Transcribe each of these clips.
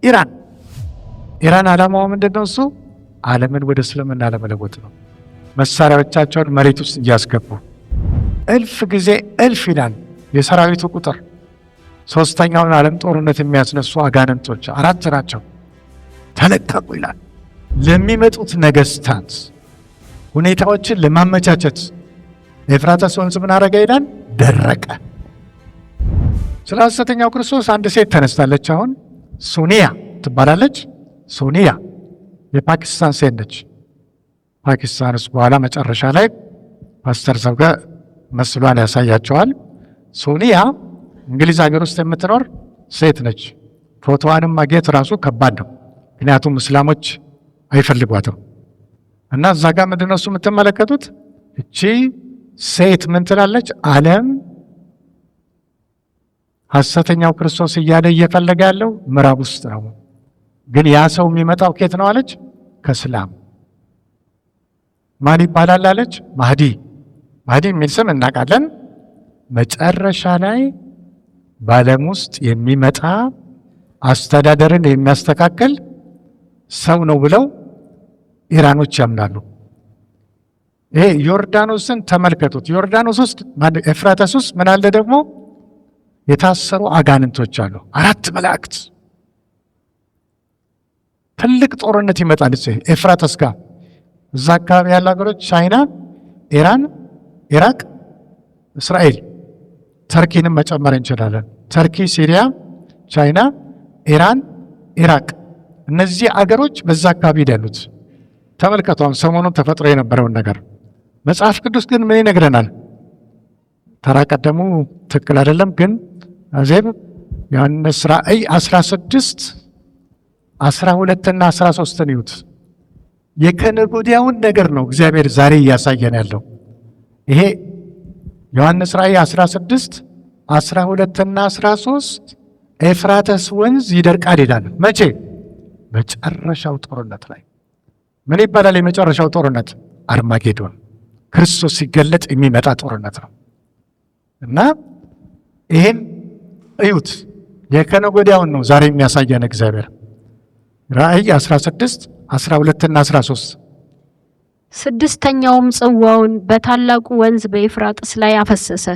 ኢራን ዓላማው ምንድነው? እሱ ዓለምን ወደ እስልምና ለመለወጥ ነው። መሳሪያዎቻቸውን መሬት ውስጥ እያስገቡ እልፍ ጊዜ እልፍ ይላል የሰራዊቱ ቁጥር። ሶስተኛውን ዓለም ጦርነት የሚያስነሱ አጋንንቶች 4 ናቸው። ተለቀቁ ይላል። ለሚመጡት ነገስታት ሁኔታዎችን ለማመቻቸት ኤፍራጥስ ወንዝ ምን አረገ ይላል? ደረቀ። ስለ ሐሰተኛው ክርስቶስ አንድ ሴት ተነስታለች። አሁን ሶኒያ ትባላለች። ሶኒያ የፓኪስታን ሴት ነች። ፓኪስታን ውስጥ በኋላ መጨረሻ ላይ ፓስተር ዘውገ መስሏን ያሳያቸዋል። ሶኒያ እንግሊዝ ሀገር ውስጥ የምትኖር ሴት ነች። ፎቶዋንም ማግኘት ራሱ ከባድ ነው፣ ምክንያቱም እስላሞች አይፈልጓትም። እና እዛ ጋር ምንድነው እሱ የምትመለከቱት? እቺ ሴት ምን ትላለች? ዓለም ሐሰተኛው ክርስቶስ እያለ እየፈለገ ያለው ምዕራብ ውስጥ ነው፣ ግን ያ ሰው የሚመጣው ኬት ነው አለች? ከእስላም። ማን ይባላል አለች? ማህዲ። ማህዲ የሚል ስም እናውቃለን። መጨረሻ ላይ በዓለም ውስጥ የሚመጣ አስተዳደርን የሚያስተካክል ሰው ነው ብለው ኢራኖች ያምናሉ። ይሄ ዮርዳኖስን ተመልከቱት። ዮርዳኖስ ውስጥ ኤፍራጥስ ውስጥ ምን አለ ደግሞ? የታሰሩ አጋንንቶች አሉ። 4 መላእክት። ትልቅ ጦርነት ይመጣል ኤፍራጥስ ጋር። እዛ አካባቢ ያሉ ሀገሮች ቻይና፣ ኢራን፣ ኢራቅ፣ እስራኤል፣ ተርኪንም መጨመር እንችላለን። ተርኪ፣ ሲሪያ፣ ቻይና፣ ኢራን፣ ኢራቅ፣ እነዚህ አገሮች በዛ አካባቢ ያሉት። ተመልከቱ አሁን ሰሞኑን ተፈጥሮ የነበረውን ነገር። መጽሐፍ ቅዱስ ግን ምን ይነግረናል? ተራ ቀደሙ ትክክል አይደለም፣ ግን አዜብ ዮሐንስ ራእይ 16 12 እና 13 ይዩት። የከነገ ወዲያውን ነገር ነው እግዚአብሔር ዛሬ እያሳየን ያለው። ይሄ ዮሐንስ ራእይ 16 12 እና 13 ኤፍራጥስ ወንዝ ይደርቃል ይላል። መቼ? መጨረሻው ጦርነት ላይ። ምን ይባላል የመጨረሻው ጦርነት? አርማጌዶን። ክርስቶስ ሲገለጥ የሚመጣ ጦርነት ነው። እና ይሄን እዩት። የከነገ ወዲያውን ነው ዛሬ የሚያሳየን እግዚአብሔር። ራእይ 16 12 እና 13 6ኛውም ጽዋውን በታላቁ ወንዝ በኤፍራጥስ ላይ አፈሰሰ።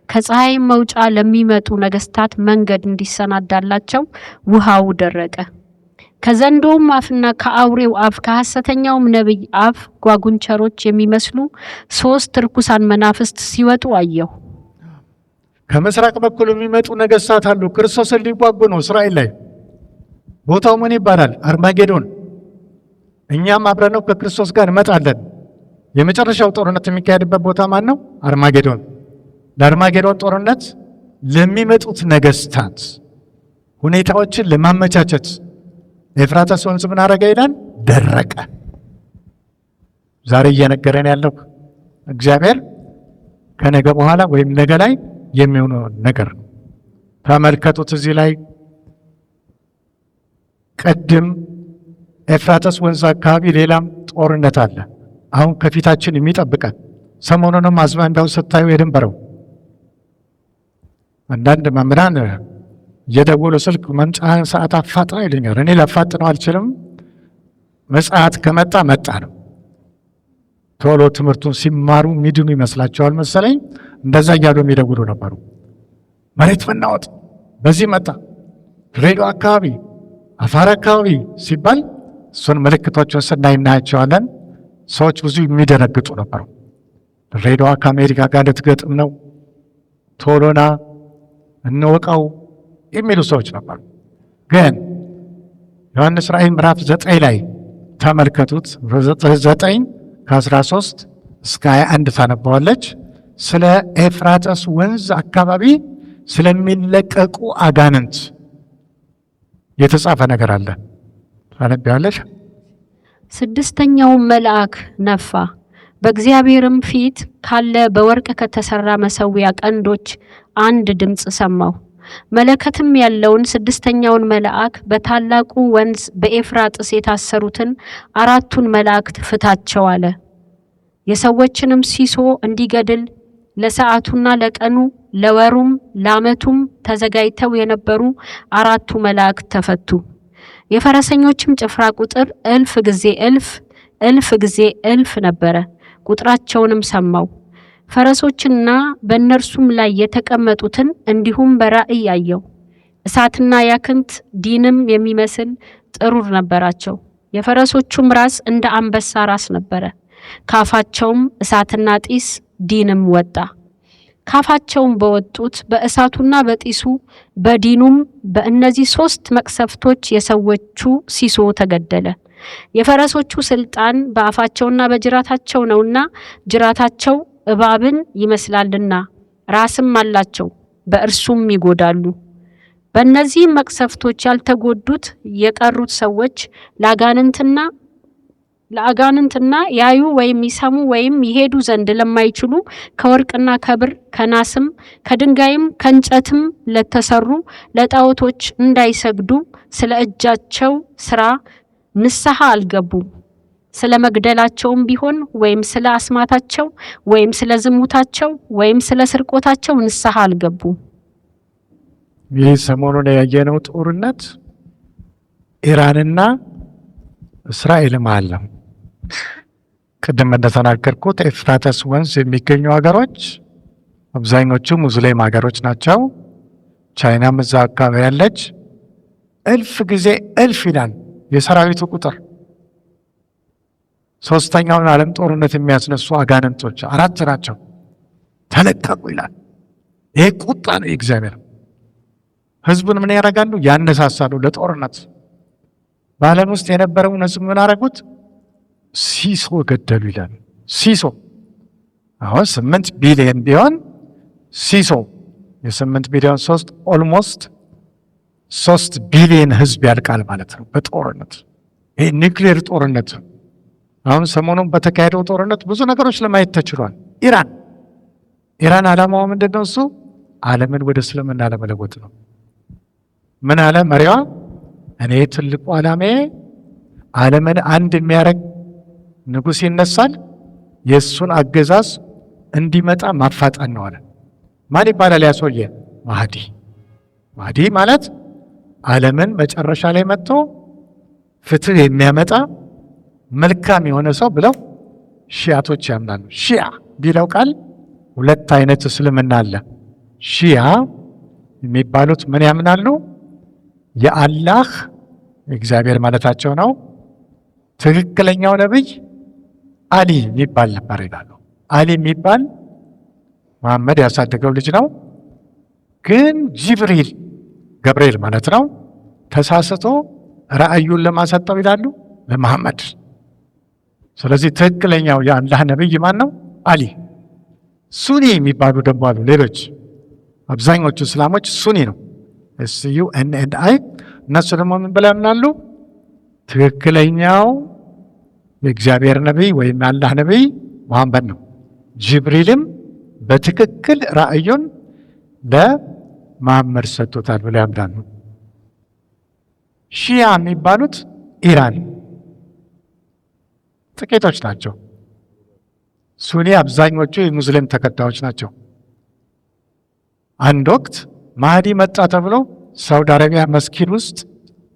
ከፀሐይም መውጫ ለሚመጡ ነገስታት መንገድ እንዲሰናዳላቸው ውሃው ደረቀ። ከዘንዶውም አፍና ከአውሬው አፍ ከሐሰተኛውም ነቢይ አፍ ጓጉንቸሮች የሚመስሉ 3 ርኩሳን መናፍስት ሲወጡ አየሁ። ከምስራቅ በኩል የሚመጡ ነገስታት አሉ። ክርስቶስን ሊዋጉ ነው እስራኤል ላይ። ቦታው ምን ይባላል? አርማጌዶን። እኛም አብረነው ከክርስቶስ ጋር እንመጣለን። የመጨረሻው ጦርነት የሚካሄድበት ቦታ ማን ነው? አርማጌዶን። ለአርማጌዶን ጦርነት ለሚመጡት ነገስታት ሁኔታዎችን ለማመቻቸት ኤፍራጥስ ወንዝ ምን አረገ ይላል? ደረቀ። ዛሬ እየነገረን ያለው እግዚአብሔር ከነገ በኋላ ወይም ነገ ላይ የሚሆነው ነገር ነው። ተመልከቱት። እዚህ ላይ ቅድም ኤፍራጥስ ወንዝ አካባቢ ሌላም ጦርነት አለ አሁን ከፊታችን የሚጠብቀን። ሰሞኑንም አዝማሚያው ስታዩ የድንበረው አንዳንድ መምህራን የደወሉ ስልክ መምጫ ሰዓት አፋጥነው ይለኛል። እኔ ላፋጥነው አልችልም። መጽሐት ከመጣ መጣ ነው። ቶሎ ትምህርቱን ሲማሩ ሚድኑ ይመስላቸዋል መሰለኝ። እንደዛ እያሉ የሚደውሉ ነበሩ። መሬት መናወጥ በዚህ መጣ፣ ድሬዳዋ አካባቢ፣ አፋር አካባቢ ሲባል እሱን ምልክቶችን ስናይ እናያቸዋለን። ሰዎች ብዙ የሚደነግጡ ነበሩ። ድሬዳዋ ከአሜሪካ ጋር ልትገጥም ነው፣ ቶሎና እንወቃው የሚሉ ሰዎች ነበሩ። ግን ዮሐንስ ራእይ ምዕራፍ 9 ላይ ተመልከቱት። 9 ከ13 እስከ 21 ታነባዋለች። ስለ ኤፍራጥስ ወንዝ አካባቢ ስለሚለቀቁ አጋንንት የተጻፈ ነገር አለ። ታነቢያለሽ? 6ኛውም መልአክ ነፋ። በእግዚአብሔርም ፊት ካለ በወርቅ ከተሰራ መሠዊያ ቀንዶች አንድ ድምፅ ሰማሁ። መለከትም ያለውን 6ኛውን መልአክ በታላቁ ወንዝ በኤፍራጥስ የታሰሩትን 4ቱን መላእክት ፍታቸው አለ። የሰዎችንም ሲሶ እንዲገድል ለሰዓቱና ለቀኑ ለወሩም ለዓመቱም ተዘጋጅተው የነበሩ 4ቱ መላእክት ተፈቱ። የፈረሰኞችም ጭፍራ ቁጥር እልፍ ጊዜ እልፍ እልፍ ጊዜ እልፍ ነበረ። ቁጥራቸውንም ሰማው። ፈረሶችና በእነርሱም ላይ የተቀመጡትን እንዲሁም በራእይ አየው። እሳትና ያክንት ዲንም የሚመስል ጥሩር ነበራቸው። የፈረሶቹም ራስ እንደ አንበሳ ራስ ነበረ። ካፋቸውም እሳትና ጢስ ዲንም ወጣ። ካፋቸውም በወጡት በእሳቱና በጢሱ በዲኑም በእነዚህ 3 መቅሰፍቶች የሰዎቹ ሲሶ ተገደለ። የፈረሶቹ ስልጣን በአፋቸውና በጅራታቸው ነውና ጅራታቸው እባብን ይመስላልና ራስም አላቸው፣ በእርሱም ይጎዳሉ። በእነዚህም መቅሰፍቶች ያልተጎዱት የቀሩት ሰዎች ለአጋንንትና ያዩ ወይም ይሰሙ ወይም ይሄዱ ዘንድ ለማይችሉ ከወርቅና ከብር ከናስም ከድንጋይም ከእንጨትም ለተሰሩ ለጣዖቶች እንዳይሰግዱ ስለ እጃቸው ስራ ንስሐ አልገቡም። ስለ መግደላቸውም ቢሆን ወይም ስለ አስማታቸው ወይም ስለ ዝሙታቸው ወይም ስለ ስርቆታቸው ንስሐ አልገቡም። ይህ ሰሞኑን ያየነው ጦርነት ኢራንና እስራኤል መሃል ነው። ቅድም እንደተናገርኩት ኤፍራተስ ወንዝ የሚገኙ ሀገሮች አብዛኞቹ ሙስሊም ሀገሮች ናቸው። ቻይናም እዛ አካባቢ ያለች። እልፍ ጊዜ እልፍ ይላል የሰራዊቱ ቁጥር። 3ኛውን ዓለም ጦርነት የሚያስነሱ አጋንንቶች 4 ናቸው። ተለቀቁ ይላል። ይሄ ቁጣ ነው የእግዚአብሔር። ህዝቡን ምን ያደርጋሉ? ያነሳሳሉ ለጦርነት። በዓለም ውስጥ የነበረውን ህዝብ ምን አደረጉት? ሲሶ ገደሉ ይላል። ሲሶ አሁን 8 ቢሊዮን ቢሆን ሲሶ የ8 ቢሊዮን 3 ኦልሞስት 3 ቢሊዮን ህዝብ ያልቃል ማለት ነው በጦርነት። ይሄ ኒውክሌር ጦርነት። አሁን ሰሞኑን በተካሄደው ጦርነት ብዙ ነገሮች ለማየት ተችሏል። ኢራን ዓላማዋ ምንድነው? እሱ ዓለምን ወደ እስልምና ለመለወጥ ነው። ምን አለ መሪዋ? እኔ ትልቁ ዓላማዬ ዓለምን አንድ የሚያደርግ ንጉሥ ይነሳል፣ የእሱን አገዛዝ እንዲመጣ ማፋጠን ነው አለ። ማን ይባላል ያ ሰውዬ? ማህዲ ማለት ዓለምን መጨረሻ ላይ መጥቶ ፍትህ የሚያመጣ መልካም የሆነ ሰው ብለው ሺያቶች ያምናሉ። ሺያ ቢለው ቃል 2 አይነት እስልምና አለ። ሺያ የሚባሉት ምን ያምናሉ? የአላህ እግዚአብሔር ማለታቸው ነው። ትክክለኛው ነብይ አሊ የሚባል ነበር ይላሉ። አሊ የሚባል መሐመድ ያሳደገው ልጅ ነው። ግን ገብርኤል ማለት ነው ተሳስቶ ራእዩን ለማሰጠው ይላሉ ለመሐመድ። ስለዚህ ትክክለኛው የአላህ ነብይ ማን ነው? አሊ። ሱኒ የሚባሉ ደግሞ አሉ ሌሎች። አብዛኞቹ እስላሞች ሱኒ ነው SUNNI። እነሱ ደግሞ ምን ብለው ያምናሉ? ትክክለኛው የእግዚአብሔር ነብይ ወይም የአላህ ነብይ መሐመድ ነው። ጅብሪልም በትክክል ራእዩን ለመሐመድ ሰጥቶታል ብለው ያምናሉ። ሺያ የሚባሉት ኢራን ጥቂቶች ናቸው። ሱኒ አብዛኞቹ የሙስሊም ተከታዮች ናቸው። አንድ ወቅት ማህዲ መጣ ተብሎ ሳውዲ አረቢያ መስጊድ ውስጥ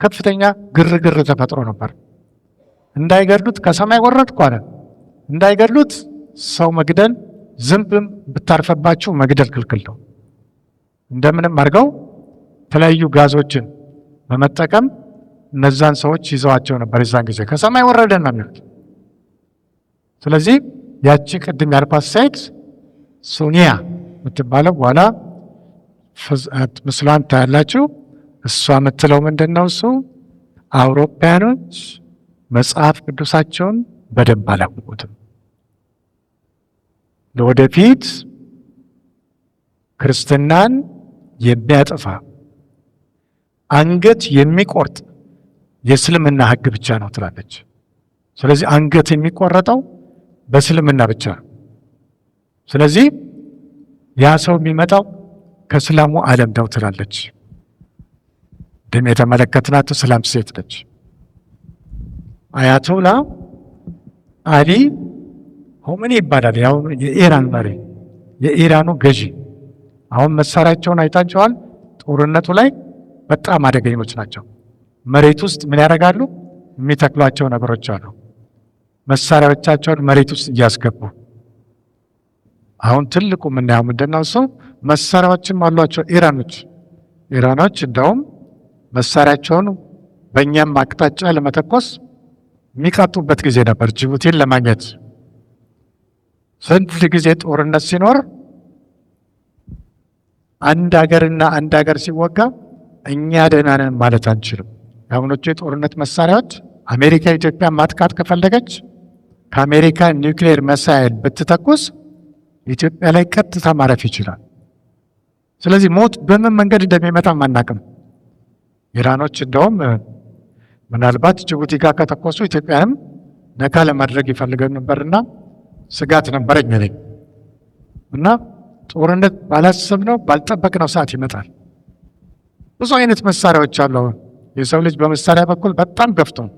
ከፍተኛ ግርግር ተፈጥሮ ነበር። እንዳይገድሉት ከሰማይ ወረድኩ አለ። እንዳይገድሉት ሰው መግደል፣ ዝንብም ብታርፈባችሁ መግደል ክልክል ነው። እንደምንም አድርገው የተለያዩ ጋዞችን በመጠቀም እነዛን ሰዎች ይዘዋቸው ነበር። የዛን ጊዜ ከሰማይ ወረደን ነው የሚሉት። ስለዚህ ያቺ ቅድም ያልኳት ሴት ሱኒያ የምትባለው በኋላ ምስሏን ታያላችሁ። እሷ የምትለው ምንድን ነው? እሱ አውሮፓያኖች መጽሐፍ ቅዱሳቸውን በደንብ አላወቁትም። ለወደፊት ክርስትናን የሚያጠፋ አንገት የሚቆርጥ የእስልምና ሕግ ብቻ ነው ትላለች። ስለዚህ አንገት የሚቆረጠው በእስልምና ብቻ ነው። ስለዚህ ያ ሰው የሚመጣው ከእስላሙ ዓለም ነው ትላለች። ደም የተመለከትናት እስላም ሴት ነች። አያቶላ አሊ ሆሜኒ ይባላል። ያው የኢራን መሪ፣ የኢራኑ ገዢ። አሁን መሳሪያቸውን አይታቸዋል። ጦርነቱ ላይ በጣም አደገኞች ናቸው። መሬት ውስጥ ምን ያደርጋሉ? የሚተክሏቸው ነገሮች አሉ። መሳሪያዎቻቸውን መሬት ውስጥ እያስገቡ አሁን ትልቁ የምናየው ምንድነው? እሱ መሳሪያዎችም አሏቸው ኢራኖች እንደውም መሳሪያቸውን በእኛም አቅጣጫ ለመተኮስ የሚቃጡበት ጊዜ ነበር ጅቡቲን ለማግኘት። ስንት ጊዜ ጦርነት ሲኖር አንድ ሀገርና አንድ ሀገር ሲወጋ እኛ ደህና ነን ማለት አንችልም። የአሁኖቹ የጦርነት መሳሪያዎች አሜሪካ ኢትዮጵያ ማጥቃት ከፈለገች ከአሜሪካ ኒውክሌር መሳይል ብትተኩስ ኢትዮጵያ ላይ ቀጥታ ማረፍ ይችላል። ስለዚህ ሞት በምን መንገድ እንደሚመጣ አናውቅም። ኢራኖች እንደውም ምናልባት ጅቡቲ ጋር ከተኮሱ ኢትዮጵያንም ነካ ለማድረግ ይፈልገን ነበርና ስጋት ነበረኝ እኔ እና ጦርነት ባላሰብነው ባልጠበቅነው ሰዓት ይመጣል። ብዙ አይነት መሳሪያዎች አሉ። የሰው ልጅ በመሳሪያ በኩል በጣም ገፍቷል።